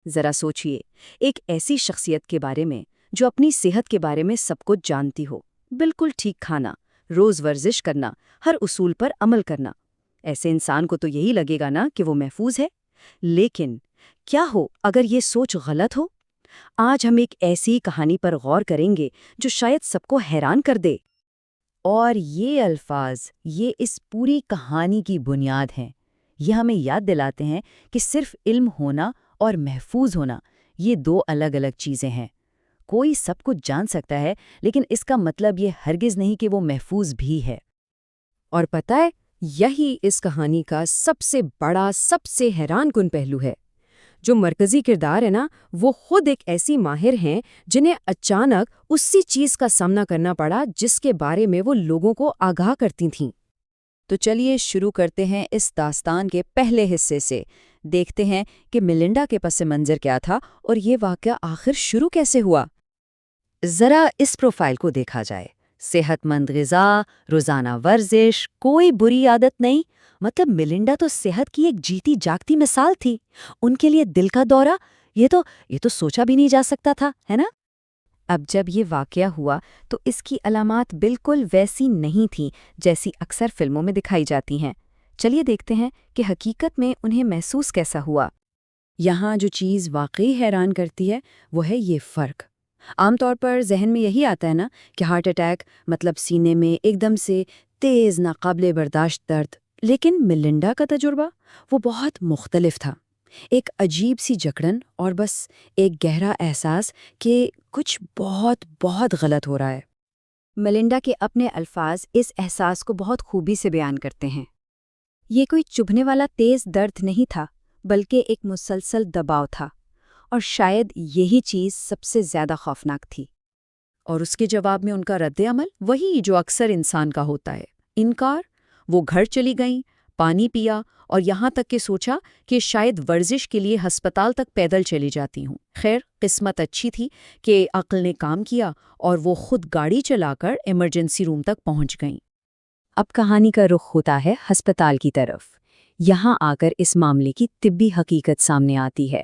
ذرا سوچئے، ایک ایسی شخصیت کے بارے میں جو اپنی صحت کے بارے میں سب کچھ جانتی ہو، بالکل ٹھیک کھانا، روز ورزش کرنا، ہر اصول پر عمل کرنا۔ ایسے انسان کو تو یہی لگے گا نا کہ وہ محفوظ ہے۔ لیکن کیا ہو اگر یہ سوچ غلط ہو؟ آج ہم ایک ایسی کہانی پر غور کریں گے جو شاید سب کو حیران کر دے۔ اور یہ الفاظ، یہ اس پوری کہانی کی بنیاد ہیں۔ یہ ہمیں یاد دلاتے ہیں کہ صرف علم ہونا اور محفوظ ہونا، یہ دو الگ الگ چیزیں ہیں۔ کوئی سب کچھ جان سکتا ہے، لیکن اس کا مطلب یہ ہرگز نہیں کہ وہ محفوظ بھی ہے۔ اور پتہ ہے، یہی اس کہانی کا سب سے بڑا، سب سے حیران کن پہلو ہے۔ جو مرکزی کردار ہے نا، وہ خود ایک ایسی ماہر ہیں جنہیں اچانک اسی چیز کا سامنا کرنا پڑا جس کے بارے میں وہ لوگوں کو آگاہ کرتی تھیں۔ تو چلیے شروع کرتے ہیں اس داستان کے پہلے حصے سے۔ دیکھتے ہیں کہ میلنڈا کے پس منظر کیا تھا اور یہ واقعہ آخر شروع کیسے ہوا۔ ذرا اس پروفائل کو دیکھا جائے۔ صحت مند غذا، روزانہ ورزش، کوئی بری عادت نہیں۔ مطلب میلنڈا تو صحت کی ایک جیتی جاگتی مثال تھی۔ ان کے لیے دل کا دورہ، یہ تو سوچا بھی نہیں جا سکتا تھا، ہے نا؟ اب جب یہ واقعہ ہوا تو اس کی علامات بالکل ویسی نہیں تھیں جیسی اکثر فلموں میں دکھائی جاتی ہیں۔ چلیے دیکھتے ہیں کہ حقیقت میں انہیں محسوس کیسا ہوا۔ یہاں جو چیز واقعی حیران کرتی ہے وہ ہے یہ فرق۔ عام طور پر ذہن میں یہی آتا ہے نا کہ ہارٹ اٹیک مطلب سینے میں ایک دم سے تیز ناقابل برداشت درد، لیکن میلنڈا کا تجربہ وہ بہت مختلف تھا۔ ایک عجیب سی جکڑن اور بس ایک گہرا احساس کہ کچھ بہت بہت غلط ہو رہا ہے۔ میلنڈا کے اپنے الفاظ اس احساس کو بہت خوبی سے بیان کرتے ہیں۔ یہ کوئی چبھنے والا تیز درد نہیں تھا، بلکہ ایک مسلسل دباؤ تھا، اور شاید یہی چیز سب سے زیادہ خوفناک تھی۔ اور اس کے جواب میں ان کا رد عمل وہی جو اکثر انسان کا ہوتا ہے، انکار۔ وہ گھر چلی گئیں، پانی پیا اور یہاں تک کہ سوچا کہ شاید ورزش کے لیے ہسپتال تک پیدل چلی جاتی ہوں۔ خیر، قسمت اچھی تھی کہ عقل نے کام کیا اور وہ خود گاڑی چلا کر ایمرجنسی روم تک پہنچ گئیں۔ اب کہانی کا رخ ہوتا ہے ہسپتال کی طرف۔ یہاں آ کر اس معاملے کی طبی حقیقت سامنے آتی ہے۔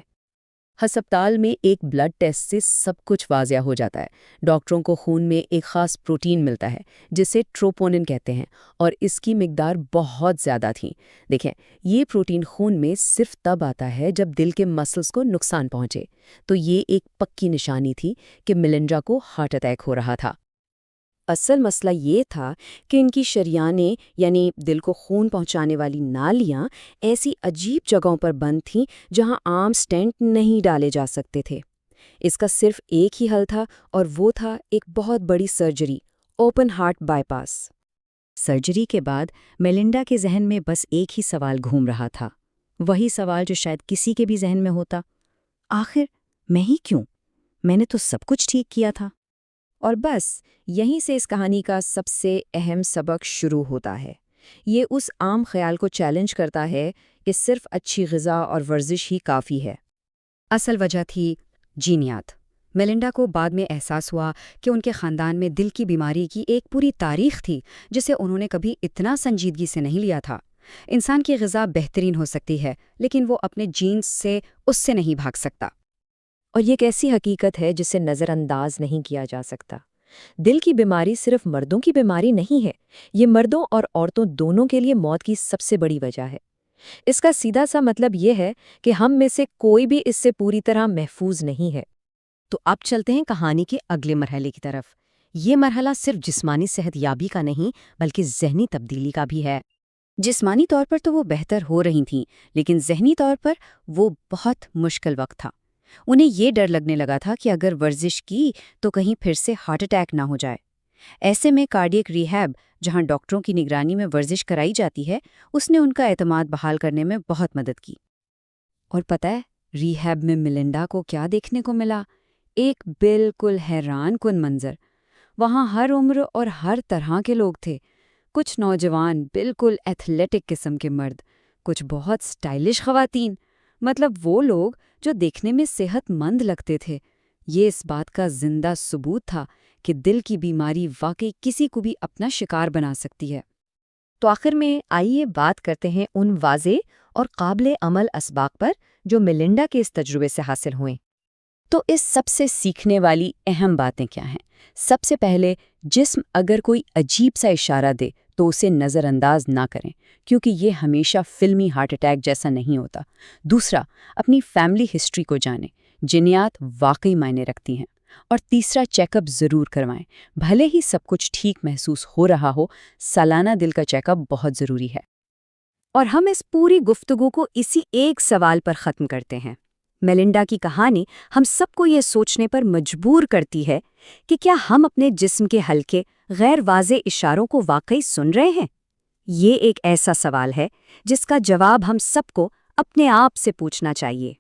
ہسپتال میں ایک بلڈ ٹیسٹ سے سب کچھ واضح ہو جاتا ہے۔ ڈاکٹروں کو خون میں ایک خاص پروٹین ملتا ہے جسے ٹروپونن کہتے ہیں، اور اس کی مقدار بہت زیادہ تھی۔ دیکھیں، یہ پروٹین خون میں صرف تب آتا ہے جب دل کے مسلز کو نقصان پہنچے۔ تو یہ ایک پکی نشانی تھی کہ میلنڈا کو ہارٹ اٹیک ہو رہا تھا۔ اصل مسئلہ یہ تھا کہ ان کی شریانیں، یعنی دل کو خون پہنچانے والی نالیاں، ایسی عجیب جگہوں پر بند تھیں جہاں عام سٹینٹ نہیں ڈالے جا سکتے تھے۔ اس کا صرف ایک ہی حل تھا، اور وہ تھا ایک بہت بڑی surgery, open heart by pass. Surgery کے بعد میلنڈا کے ذہن میں بس ایک ہی سوال گھوم رہا تھا، وہی سوال جو شاید کسی کے بھی ذہن میں ہوتا، آخر میں ہی کیوں؟ میں نے تو سب کچھ ٹھیک کیا تھا۔ اور بس یہیں سے اس کہانی کا سب سے اہم سبق شروع ہوتا ہے۔ یہ اس عام خیال کو چیلنج کرتا ہے کہ صرف اچھی غذا اور ورزش ہی کافی ہے۔ اصل وجہ تھی جینیات۔ میلنڈا کو بعد میں احساس ہوا کہ ان کے خاندان میں دل کی بیماری کی ایک پوری تاریخ تھی جسے انہوں نے کبھی اتنا سنجیدگی سے نہیں لیا تھا۔ انسان کی غذا بہترین ہو سکتی ہے، لیکن وہ اپنے جینز سے اس سے نہیں بھاگ سکتا۔ اور یہ ایک ایسی حقیقت ہے جسے نظر انداز نہیں کیا جا سکتا۔ دل کی بیماری صرف مردوں کی بیماری نہیں ہے، یہ مردوں اور عورتوں دونوں کے لیے موت کی سب سے بڑی وجہ ہے۔ اس کا سیدھا سا مطلب یہ ہے کہ ہم میں سے کوئی بھی اس سے پوری طرح محفوظ نہیں ہے۔ تو اب چلتے ہیں کہانی کے اگلے مرحلے کی طرف۔ یہ مرحلہ صرف جسمانی صحت یابی کا نہیں بلکہ ذہنی تبدیلی کا بھی ہے۔ جسمانی طور پر تو وہ بہتر ہو رہی تھیں، لیکن ذہنی طور پر وہ بہت مشکل وقت تھا۔ انہیں یہ ڈر لگنے لگا تھا کہ اگر ورزش کی تو کہیں پھر سے ہارٹ اٹیک نہ ہو جائے۔ ایسے میں کارڈیک ریہیب، جہاں ڈاکٹروں کی نگرانی میں ورزش کرائی جاتی ہے، اس نے ان کا اعتماد بحال کرنے میں بہت مدد کی۔ اور پتہ ہے ریہیب میں میلنڈا کو کیا دیکھنے کو ملا؟ ایک بالکل حیران کن منظر۔ وہاں ہر عمر اور ہر طرح کے لوگ تھے۔ کچھ نوجوان بالکل ایتھلیٹک قسم کے مرد، کچھ بہت سٹائلش خواتین، مطلب وہ لوگ جو دیکھنے میں صحت مند لگتے تھے۔ یہ اس بات کا زندہ ثبوت تھا کہ دل کی بیماری واقعی کسی کو بھی اپنا شکار بنا سکتی ہے۔ تو آخر میں آئیے بات کرتے ہیں ان واضح اور قابل عمل اسباق پر جو میلنڈا کے اس تجربے سے حاصل ہوئیں۔ تو اس سب سے سیکھنے والی اہم باتیں کیا ہیں؟ سب سے پہلے، جسم اگر کوئی عجیب سا اشارہ دے تو اسے نظر انداز نہ کریں، کیونکہ یہ ہمیشہ فلمی ہارٹ اٹیک جیسا نہیں ہوتا۔ دوسرا، اپنی فیملی ہسٹری کو جانیں، جینیات واقعی معنی رکھتی ہیں۔ اور تیسرا، چیک اپ ضرور کروائیں، بھلے ہی سب کچھ ٹھیک محسوس ہو رہا ہو، سالانہ دل کا چیک اپ بہت ضروری ہے۔ اور ہم اس پوری گفتگو کو اسی ایک سوال پر ختم کرتے ہیں۔ میلنڈا کی کہانی ہم سب کو یہ سوچنے پر مجبور کرتی ہے کہ کیا ہم اپنے جسم کے ہلکے، غیر واضح اشاروں کو واقعی سن رہے ہیں؟ یہ ایک ایسا سوال ہے جس کا جواب ہم سب کو اپنے آپ سے پوچھنا چاہیے۔